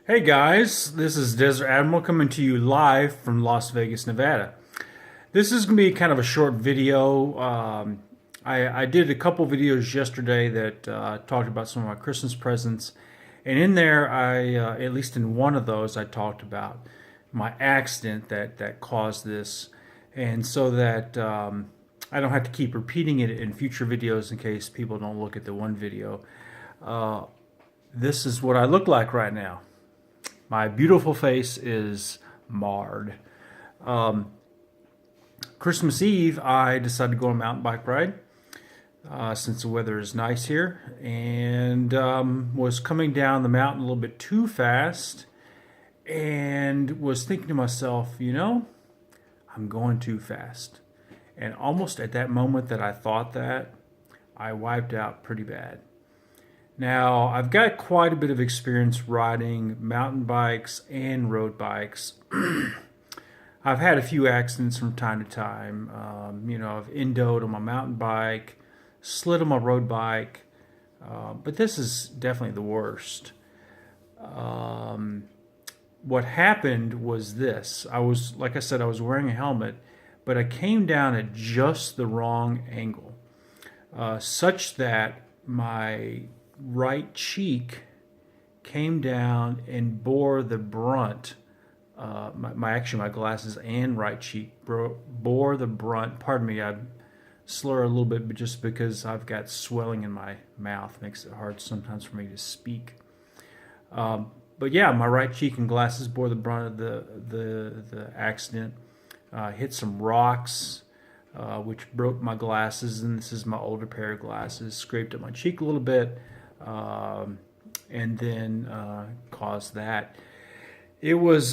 Hey guys, this is Desert Admiral coming to you live from Las Vegas, Nevada. This is going to be kind of a short video. I did a couple videos yesterday that talked about some of my Christmas presents, and in there, at least in one of those, I talked about my accident that caused this, and so that I don't have to keep repeating it in future videos in case people don't look at the one video. This is what I look like right now. My beautiful face is marred. Christmas Eve, I decided to go on a mountain bike ride since the weather is nice here, and was coming down the mountain a little bit too fast, and was thinking to myself, I'm going too fast. And almost at that moment that I thought that, I wiped out pretty bad. Now, I've got quite a bit of experience riding mountain bikes and road bikes. I've had a few accidents from time to time. I've endoed on my mountain bike, slid on my road bike, but this is definitely the worst. What happened was this. Like I said, I was wearing a helmet, but I came down at just the wrong angle, such that my right cheek came down and bore the brunt. My glasses and right cheek bore the brunt. Pardon me, I slur a little bit, but just because I've got swelling in my mouth makes it hard sometimes for me to speak. But yeah, my right cheek and glasses bore the brunt of the accident. Hit some rocks, which broke my glasses, and this is my older pair of glasses. Scraped up my cheek a little bit, and then caused that. It was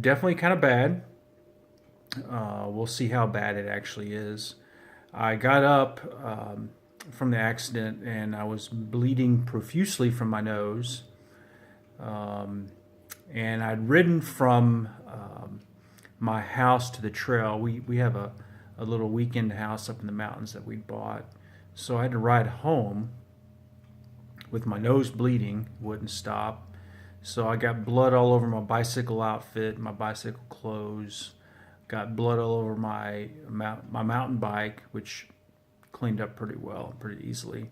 definitely kind of bad. We'll see how bad it actually is. I got up from the accident and I was bleeding profusely from my nose. And I'd ridden from my house to the trail. We have a little weekend house up in the mountains that we bought. So I had to ride home with my nose bleeding, wouldn't stop. So I got blood all over my bicycle outfit, my bicycle clothes, got blood all over my mountain bike, which cleaned up pretty well, pretty easily.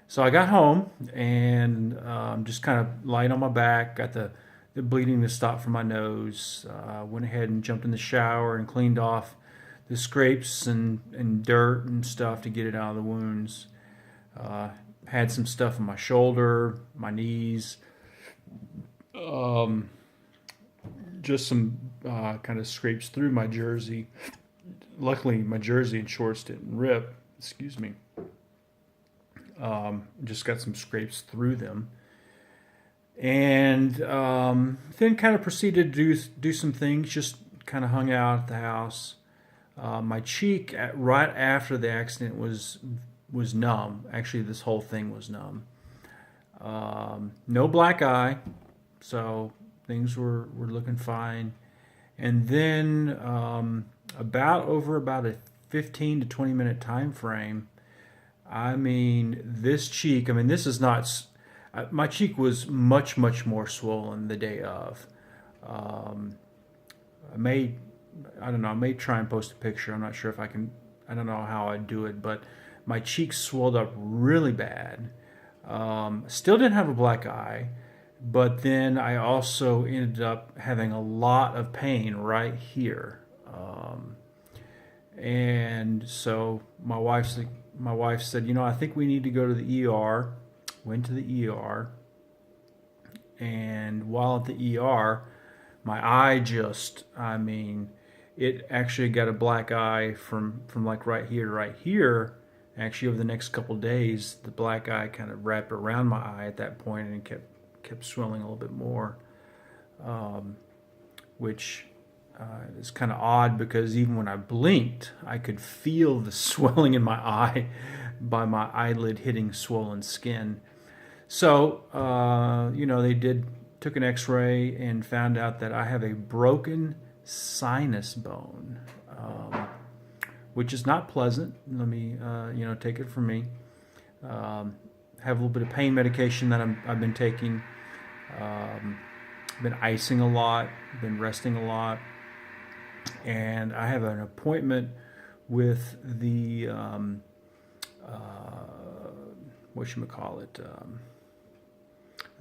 So I got home and just kind of lying on my back, got the bleeding to stop from my nose. Went ahead and jumped in the shower and cleaned off the scrapes and dirt and stuff to get it out of the wounds. Had some stuff on my shoulder, my knees, just some kind of scrapes through my jersey. Luckily, my jersey and shorts didn't rip. Excuse me. Just got some scrapes through them. And then kind of proceeded to do some things, just kind of hung out at the house. My cheek right after the accident was numb. Actually, this whole thing was numb. No black eye, so things were looking fine. And then about a 15 to 20 minute time frame, this cheek, this is not, my cheek was much, much more swollen the day of. I may try and post a picture. I'm not sure if I can, I don't know how I'd do it, but my cheeks swelled up really bad. Still didn't have a black eye, but then I also ended up having a lot of pain right here. And so my wife said, I think we need to go to the ER. Went to the ER, and while at the ER, my eye it actually got a black eye from like right here to right here. Actually, over the next couple of days, the black eye kind of wrapped around my eye at that point and kept swelling a little bit more, which is kind of odd because even when I blinked, I could feel the swelling in my eye by my eyelid hitting swollen skin. So, they took an x-ray and found out that I have a broken sinus bone, which is not pleasant. Let me, take it from me. have a little bit of pain medication that I've been taking. Been icing a lot, been resting a lot, and I have an appointment with the whatchamacallit,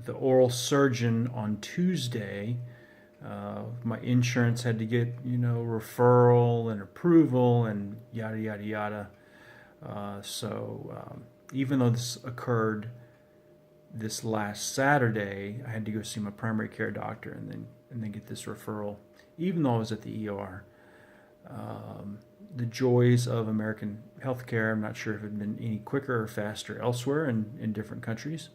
the oral surgeon on Tuesday. My insurance had to get, referral and approval and yada, yada, yada. So even though this occurred this last Saturday, I had to go see my primary care doctor and then get this referral, even though I was at the ER. The joys of American healthcare, I'm not sure if it had been any quicker or faster elsewhere in different countries.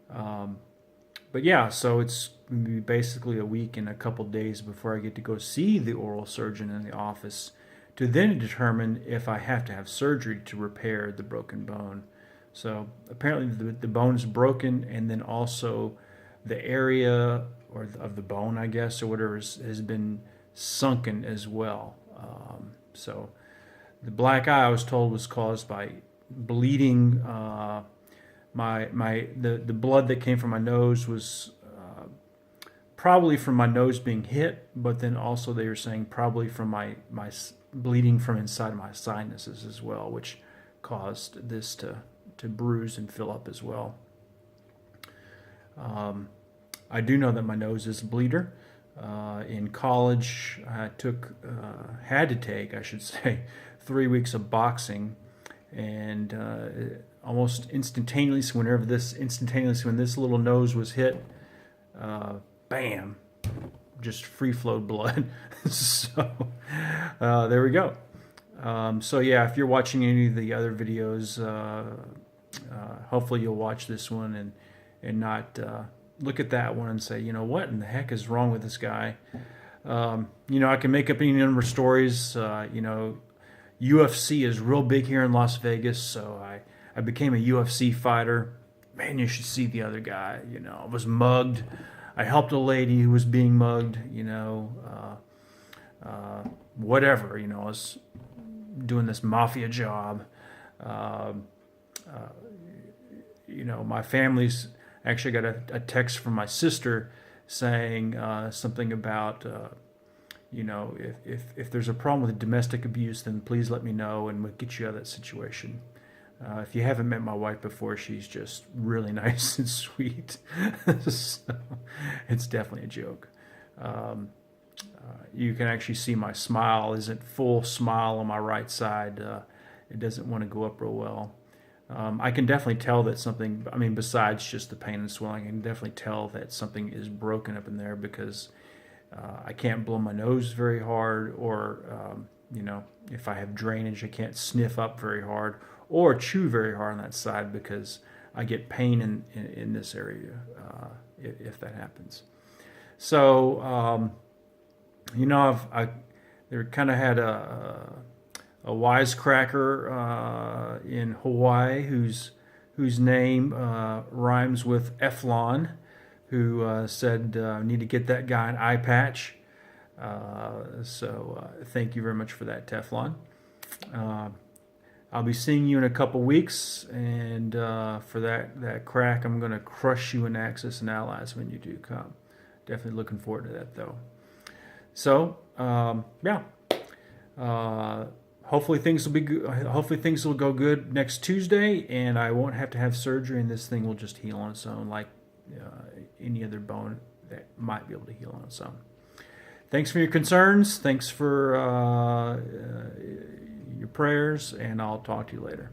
But yeah, so it's going to be basically a week and a couple days before I get to go see the oral surgeon in the office to then determine if I have to have surgery to repair the broken bone. So apparently the bone is broken, and then also the area of the bone, I guess, or whatever, has been sunken as well. So the black eye, I was told, was caused by bleeding. The blood that came from my nose was probably from my nose being hit, but then also they were saying probably from my bleeding from inside of my sinuses as well, which caused this to bruise and fill up as well. I do know that my nose is a bleeder. In college, I had to take, I should say, 3 weeks of boxing, and almost instantaneously, when this little nose was hit, bam, just free flowed blood. So there we go. So yeah, if you're watching any of the other videos, hopefully you'll watch this one and not look at that one and say, what in the heck is wrong with this guy? I can make up any number of stories. UFC is real big here in Las Vegas, so I became a UFC fighter. Man, you should see the other guy. I was mugged. I helped a lady who was being mugged. Whatever. I was doing this mafia job. My family's actually got a text from my sister saying something about, if there's a problem with domestic abuse, then please let me know and we'll get you out of that situation. If you haven't met my wife before, she's just really nice and sweet. So it's definitely a joke. You can actually see my smile isn't full smile on my right side. It doesn't want to go up real well. I can definitely tell that something, besides just the pain and swelling, I can definitely tell that something is broken up in there because I can't blow my nose very hard, or, if I have drainage, I can't sniff up very hard or chew very hard on that side because I get pain in this area if that happens. So, they kind of had a wisecracker in Hawaii whose name rhymes with Eflon, who said, I need to get that guy an eye patch. So thank you very much for that, Teflon. I'll be seeing you in a couple weeks, and for that crack, I'm going to crush you in Axis and Allies when you do come. Definitely looking forward to that, though. So, yeah. Hopefully things will be good. Hopefully things will go good next Tuesday, and I won't have to have surgery, and this thing will just heal on its own, like any other bone that might be able to heal on its own. Thanks for your concerns. Thanks for your prayers, and I'll talk to you later.